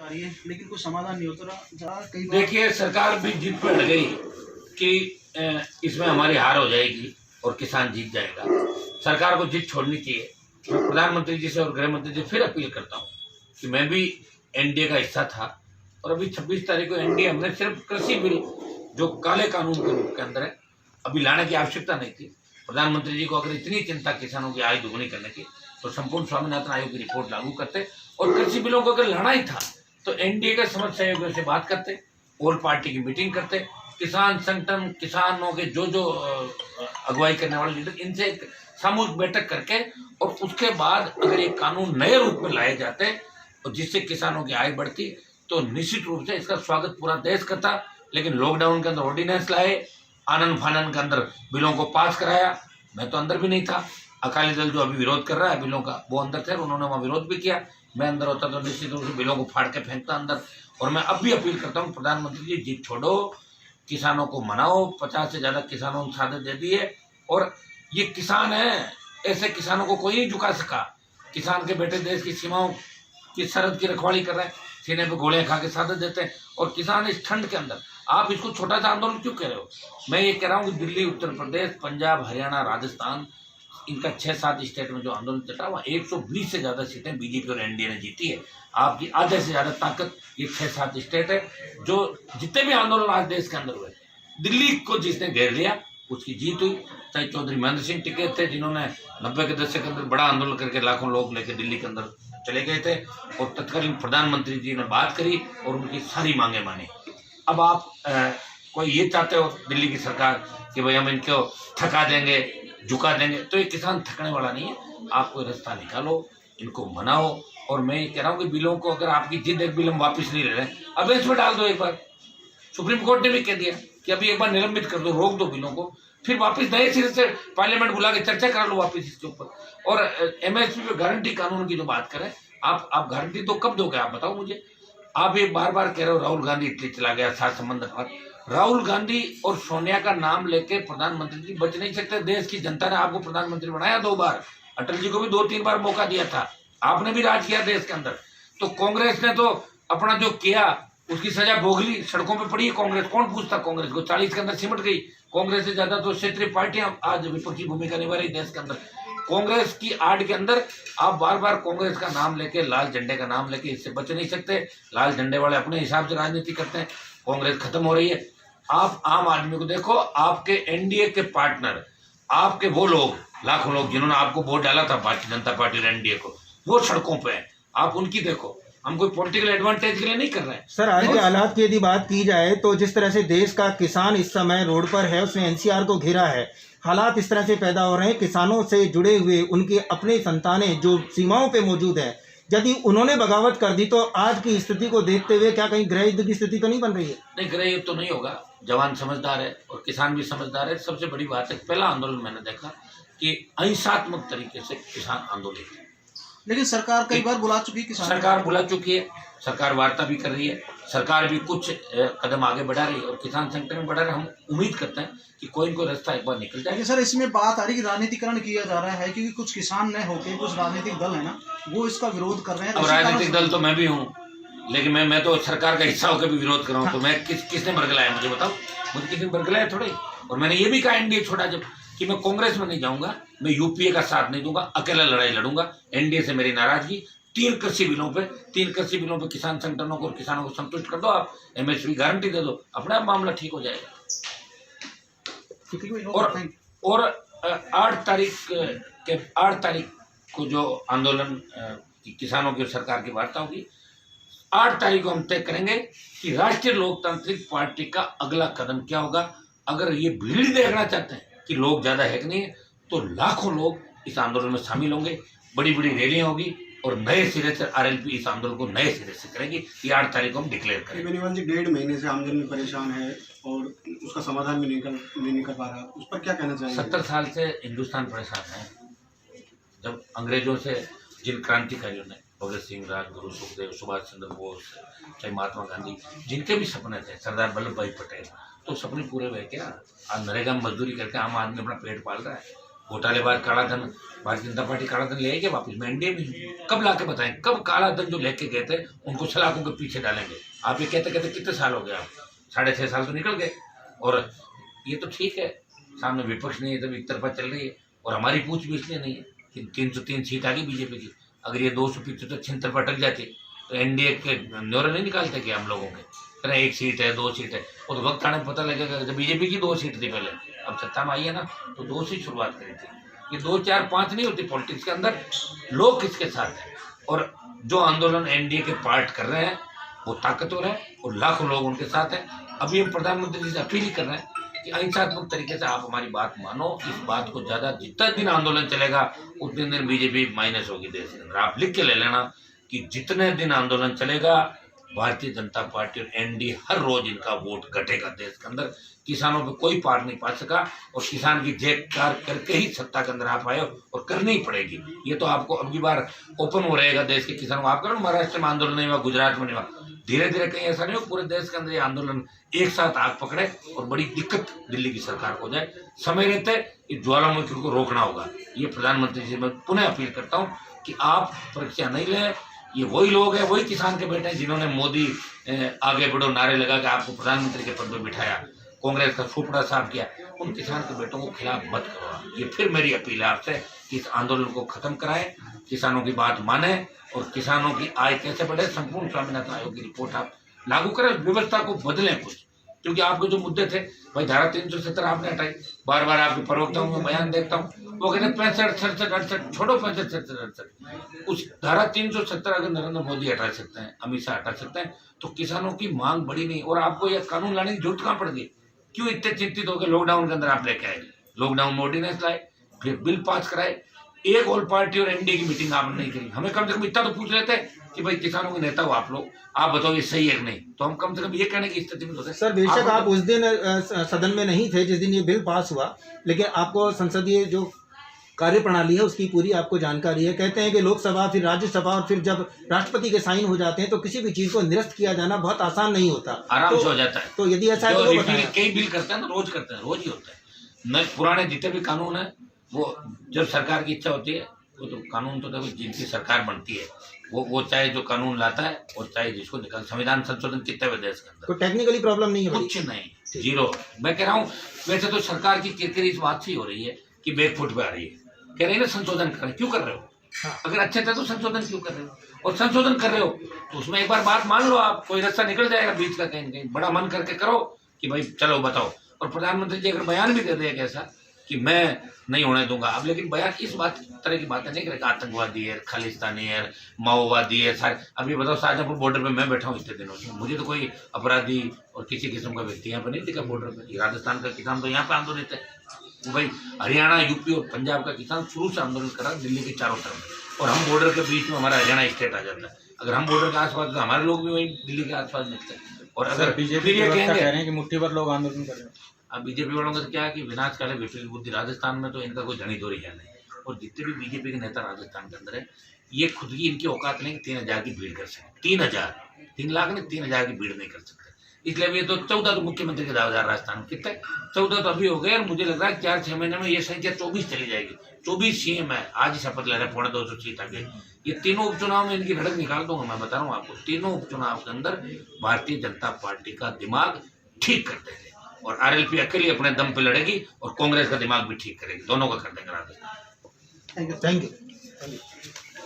आ रही है लेकिन कोई समाधान नहीं होता रहा। कई बार देखिए, सरकार भी जिद पर अड़ गई कि इसमें हमारी हार हो जाएगी और किसान जीत जाएगा। सरकार को जिद छोड़नी चाहिए। मैं प्रधानमंत्री जी से और गृह मंत्री जी से फिर अपील करता हूँ कि मैं भी एनडीए का हिस्सा था और अभी 26 तारीख को एनडीए हमने सिर्फ कृषि बिल जो काले कानून के रूप के अंदर है अभी लाने की आवश्यकता नहीं थी। प्रधानमंत्री जी को अगर इतनी चिंता किसानों की आय दुगनी करने की तो संपूर्ण स्वामीनाथन आयोग की रिपोर्ट लागू करते और कृषि बिलों को अगर लाना ही था तो एनडीए के समझ सहयोगियों से बात करते, ऑल पार्टी की मीटिंग करते, किसान संगठन, किसानों के जो अगुवाई करने वाले लीडर, इनसे एक सामूहिक बैठक करके और उसके बाद अगर ये कानून नए रूप में लाए जाते और जिससे किसानों की आय बढ़ती तो निश्चित रूप से इसका स्वागत पूरा देश करता। लेकिन लॉकडाउन के अंदर ऑर्डिनेंस लाए, आनंद फानन के अंदर बिलों को पास कराया। मैं तो अंदर भी नहीं था, अकाली दल जो अभी विरोध कर रहा है बिलों का वो अंदर थे, उन्होंने वहाँ विरोध भी किया। मैं अंदर होता तो निश्चित रूप से बिलों को फाड़ के फेंकता अंदर। और मैं अब भी अपील करता हूँ प्रधानमंत्री जी, जिद छोड़ो, किसानों को मनाओ। 50 से ज़्यादा किसानों ने शहादत दे दी है और ये किसान है, ऐसे किसानों को कोई नहीं झुका सका। किसान के बेटे देश की सीमाओं की सरहद की रखवाली कर रहे हैं, सीने पे गोलियां खा के शहादत देते हैं और किसान इस ठंड के अंदर, आप इसको छोटा सा आंदोलन क्यों कह रहे हो? मैं ये कह रहा हूँ कि दिल्ली, उत्तर प्रदेश, पंजाब, हरियाणा, राजस्थान, इनका 6-7 स्टेट में जो आंदोलन चला वहाँ 120 से ज़्यादा सीटें बीजेपी और एनडीए ने जीती है। आपकी आधे से ज़्यादा ताकत ये 6-7 स्टेट है। जो जितने भी आंदोलन आज देश के अंदर हुए, दिल्ली को जिसने घेर लिया उसकी जीत हुई। चाहे चौधरी महेंद्र सिंह टिकैत थे जिन्होंने 90 के दशक के अंदर बड़ा आंदोलन करके लाखों लोग लेकर दिल्ली के अंदर चले गए थे और तत्कालीन प्रधानमंत्री जी ने बात करी और उनकी सारी मांगे मानी। अब आप कोई ये चाहते हो दिल्ली की सरकार कि भाई हम इनको थका देंगे, झुका देंगे, तो ये किसान थकने वाला नहीं है। आप कोई रास्ता निकालो, इनको मनाओ। और मैं ये कह रहा हूँ कि बिलों को अगर आपकी जिद एक बिल हम वापस नहीं ले रहे हैं, अब इसमें डाल दो एक बार। सुप्रीम कोर्ट ने भी कह दिया कि अभी एक बार निलंबित कर दो, रोक दो बिलों को, फिर वापस नए सिरे से पार्लियामेंट बुला के चर्चा करा लो वापस इसके ऊपर। और एमएसपी पे गारंटी कानून की जो बात करें, आप गारंटी तो कब दोगे आप बताओ मुझे? आप ये बार बार कह रहे हो राहुल गांधी इटली चला गया, साथ संबंध। राहुल गांधी और सोनिया का नाम लेके प्रधानमंत्री जी बच नहीं सकते। देश की जनता ने आपको प्रधानमंत्री बनाया 2 बार, अटल जी को भी 2-3 बार मौका दिया था, आपने भी राज किया देश के अंदर। तो कांग्रेस ने तो अपना जो किया उसकी सजा भोग ली, सड़कों पे पड़ी है कांग्रेस। कौन पूछता कांग्रेस को? 40 के अंदर सिमट गई। कांग्रेस से ज्यादा तो क्षेत्रीय पार्टियां आज विपक्षी भूमिका निभा रही देश के अंदर। कांग्रेस की आड़ के अंदर आप बार बार कांग्रेस का नाम लेके, लाल झंडे का नाम लेके इससे बच नहीं सकते। लाल झंडे वाले अपने हिसाब से राजनीति करते हैं, कांग्रेस खत्म हो रही है। आप आम आदमी को देखो, आपके एनडीए के पार्टनर, आपके वो लोग, लाखों लोग जिन्होंने आपको वोट डाला था भारतीय जनता पार्टी और एनडीए को, वो सड़कों पे हैं। आप उनकी देखो। हम कोई पॉलिटिकल एडवांटेज के लिए नहीं कर रहे हैं। सर, आज के हालात की यदि बात की जाए तो जिस तरह से देश का किसान इस समय रोड पर है, उसने एनसीआर को घेरा है, हालात इस तरह से पैदा हो रहे हैं, किसानों से जुड़े हुए उनके अपने संतानें जो सीमाओं पे मौजूद हैं, यदि उन्होंने बगावत कर दी तो आज की स्थिति को देखते हुए क्या कहीं गृह युद्ध की स्थिति तो नहीं बन रही है? नहीं, गृह युद्ध तो नहीं होगा। जवान समझदार है और किसान भी समझदार है। सबसे बड़ी बात है, पहला आंदोलन मैंने देखा कि अहिंसात्मक तरीके से किसान आंदोलित है। लेकिन सरकार कई बार बुला चुकी है, किसान सरकार बुला चुकी है, सरकार वार्ता भी कर रही है, सरकार भी कुछ कदम आगे बढ़ा रही है और किसान संगठन बढ़ा रहे हैं। हम उम्मीद करते हैं कि कोई न कोई रास्ता एक बार निकल जाए। सर, इसमें बात आ रही है कि राजनीतिकरण किया जा रहा है क्योंकि कुछ किसान न होकर कुछ राजनीतिक दल है ना, वो इसका विरोध कर रहे हैं। अब राजनीतिक दल तो मैं भी हूँ, लेकिन मैं तो सरकार का हिस्सा होकर भी विरोध कर रहा हूँ। तो मैं किसने बरगलाया मुझे बताओ? मुझे किसी ने बरगलाया थोड़े। और मैंने ये भी कहा एनडीए छोड़ा जब कि मैं कांग्रेस में नहीं जाऊंगा, मैं यूपीए का साथ नहीं दूंगा, अकेला लड़ाई लड़ूंगा। एनडीए से मेरी नाराजगी। 3 कृषि बिलों पे किसान संगठनों को और किसानों को संतुष्ट कर दो, आप एमएसपी गारंटी दे दो, अपना मामला ठीक हो जाएगा। और 8 तारीख को जो आंदोलन किसानों की सरकार की वार्ता होगी, 8 तारीख को हम तय करेंगे कि राष्ट्रीय लोकतांत्रिक पार्टी का अगला कदम क्या होगा। अगर ये भीड़ देखना चाहते हैं कि लोग ज्यादा है कि नहीं है, तो लाखों लोग इस आंदोलन में शामिल होंगे, बड़ी बड़ी रैलियां होगी और नए सिरे से आरएलपी इस आंदोलन को नए सिरे से करेगी। ये 8 तारीख को हम डिक्लेयर करेंगे। बेनीवाल जी 1.5 महीने से आमजन में परेशान है और उसका समाधान भी नहीं निकल पा रहा, उस पर क्या कहना चाहिए? 70 साल से हिंदुस्तान परेशान है। जब अंग्रेजों से जिन क्रांतिकारियों ने, भगत सिंह, राजगुरु, सुखदेव, सुभाष चंद्र बोस, चाहे महात्मा गांधी, जिनके भी सपने थे, सरदार वल्लभ भाई पटेल, तो सपने पूरे हुए क्या? आज नरेगा में मजदूरी करके आम आदमी अपना पेट पाल रहा है। घोटालेबाज काला धन, भारतीय जनता पार्टी काला धन ले आएगी वापस? मैं एनडीए में हूँ। कब ला के बताएं, कब काला धन जो लेके गए थे उनको सलाखों के पीछे डालेंगे? आप ये कहते कहते कितने साल हो गए? आप 6.5 साल तो निकल गए। और ये तो ठीक है, सामने विपक्ष नहीं है, तब एक तरफा चल रही है। और हमारी पूछ भी इसलिए नहीं है कि 303 सीट आ गई बीजेपी की। अगर ये 275 छिहत्तर पर अटक जाती तो एनडीए के न्योरे नहीं निकालते कि हम लोगों के करें 1 सीट है 2 सीट है। वो तो वक्त आने में पता लगेगा। जब बीजेपी की 2 सीट थी पहले, अब सत्ता में आई है ना, तो 2 से शुरुआत करी थी। ये 2 4 5 नहीं होती पॉलिटिक्स के अंदर। लोग किसके साथ हैं और जो आंदोलन एनडीए के पार्ट कर रहे हैं वो ताकतवर है और लाखों लोग उनके साथ हैं। अभी हम प्रधानमंत्री जी से अपील ही कर रहे हैं कि अहिंसात्मक तरीके से आप हमारी बात मानो। इस बात को ज़्यादा जितना दिन आंदोलन चलेगा उतने दिन बीजेपी माइनस होगी देश के अंदर। आप लिख के ले लेना कि जितने दिन आंदोलन चलेगा भारतीय जनता पार्टी और एनडीए हर रोज इनका वोट घटेगा देश के अंदर। किसानों पे कोई पार नहीं पा सका और किसान की जयकार करके ही सत्ता के अंदर आप आए और करनी ही पड़ेगी। ये तो आपको अब की बार ओपन हो रहेगा देश के किसानों को। आप करो महाराष्ट्र में आंदोलन नहीं हुआ, गुजरात में नहीं हुआ, धीरे धीरे कहीं ऐसा नहीं हो पूरे देश के अंदर ये आंदोलन एक साथ आग पकड़े और बड़ी दिक्कत दिल्ली की सरकार को हो जाए। समय रहते इस ज्वालामुखी को रोकना होगा। ये प्रधानमंत्री जी मैं पुनः अपील करता हूँ कि आप परीक्षा नहीं लें। ये वही लोग हैं, वही किसान के बेटे हैं जिन्होंने मोदी आगे बढ़ो नारे लगा के आपको प्रधानमंत्री के पद पर बिठाया, कांग्रेस का सुपड़ा साफ किया। उन किसान के बेटों को खिलाफ मत करो। ये फिर मेरी अपील है आपसे कि इस आंदोलन को खत्म कराएं, किसानों की बात माने और किसानों की आय कैसे बढ़े। संपूर्ण स्वामीनाथन आयोग की रिपोर्ट आप लागू करें, व्यवस्था को बदलें कुछ। क्योंकि आपके जो मुद्दे थे भाई, धारा 370 आपने हटाई। बार बार आपके प्रवक्ताओं में बयान देखता हूँ, वो कहते 65, 67, 68 छोड़ो, 65, 67, 68 उस धारा 370 अगर नरेंद्र मोदी हटा सकते हैं, अमित शाह हटा सकते हैं, तो किसानों की मांग बढ़ी नहीं। और आपको यह कानून लाने की जरूरत कहाँ पड़ गई? क्यों इतने चिंतित हो गए? लॉकडाउन के अंदर आप लेके आए, लॉकडाउन मोदी ने लाए, फिर बिल पास कराए। एक ऑल पार्टी और एनडीए की मीटिंग आपने नहीं करी। हमें कम से कम इतना तो पूछ लेते कि भाई किसानों के नेता हो आप लोग, आप बताओ ये सही है कि नहीं, तो हम कम से कम ये कहने की स्थिति में होते। सर बेशक आप उस दिन सदन में नहीं थे जिस दिन ये बिल पास हुआ, लेकिन आपको संसदीय जो कार्य प्रणाली है उसकी पूरी आपको जानकारी है। कहते हैं कि लोकसभा फिर राज्यसभा और फिर जब राष्ट्रपति के साइन हो जाते हैं तो किसी भी चीज को निरस्त किया जाना बहुत आसान नहीं होता, आराम से हो जाता है। तो यदि ऐसा है तो कई बिल करते हैं ना, रोज करते हैं, रोज ही होता है। न पुराने जितने भी कानून है वो जब सरकार की इच्छा होती है वो तो कानून तो देखो जिनकी सरकार बनती है वो चाहे जो कानून लाता है और चाहे जिसको निकाल। संविधान संशोधन कितने हुए देश के अंदर? तो टेक्निकली प्रॉब्लम नहीं है, कुछ नहीं, जीरो। मैं कह रहा हूँ वैसे तो सरकार की किरकिरी इस बात से ही हो रही है कि बैकफुट पे आ रही है। कह रहे हैं ना संशोधन करें, क्यों कर रहे हो? हाँ। अगर अच्छे थे तो संशोधन क्यों कर रहे हो? और संशोधन कर रहे हो तो उसमें एक बार बात मान लो, आप कोई रास्ता निकल जाएगा बीच का, कहीं कहीं बड़ा मन करके करो कि भाई चलो बताओ। और प्रधानमंत्री जी अगर बयान भी दे दे ऐसा कि मैं नहीं होने दूंगा अब, लेकिन बयान इस बात तरह की बातें नहीं करेगा। आतंकवादी है, खालिस्तानी है, माओवादी है, सारे। अब ये बताओ शाहजहाँपुर बॉर्डर पे मैं बैठा हूँ इतने दिनों से, मुझे तो कोई अपराधी और किसी किस्म का व्यक्ति यहाँ पे नहीं दिखा बॉर्डर पे। राजस्थान का किसान तो यहाँ पे आंदोलित है, भाई हरियाणा, यूपी और पंजाब का किसान शुरू से आंदोलन कर रहा है दिल्ली के चारों तरफ। और हम बॉर्डर के बीच में हमारा हरियाणा स्टेट आ जाता है। अगर हम बॉर्डर के आसपास तो हमारे लोग भी वही दिल्ली के आसपास निकलते हैं। और अगर बीजेपी ये कह कहेंगे रहे हैं कि मुट्ठी भर लोग आंदोलन कर रहे हैं, अब बीजेपी वालों का तो क्या है कि विनाश काले विपरीत बुद्धि। राजस्थान में तो इनका कोई धनी धोरी है नहीं। और जितने भी बीजेपी के नेता राजस्थान के अंदर है, ये खुद की इनकी औकात नहीं कि 3000 की भीड़ कर सकते। 3 लाख नहीं, 3000 की भीड़ नहीं कर सकते। इसलिए अभी तो 14 तो मुख्यमंत्री के दावेदार राजस्थान में, कितने 14 तो अभी हो गए। और मुझे लग रहा है 4-6 महीने में ये संख्या 24 चली जाएगी। 24 सीएम है, आज ही शपथ ले रहे हैं, 250 सीट आ गई। ये तीनों उपचुनाव में इनकी लड़क निकाल दूंगा। मैं बता रहा हूँ आपको, तीनों उपचुनाव के अंदर भारतीय जनता पार्टी का दिमाग ठीक कर देंगे और आरएलपी अकेली अपने दम पे लड़ेगी और कांग्रेस का दिमाग भी ठीक करेगी। दोनों का कर देंगे राजस्थान। Thank you.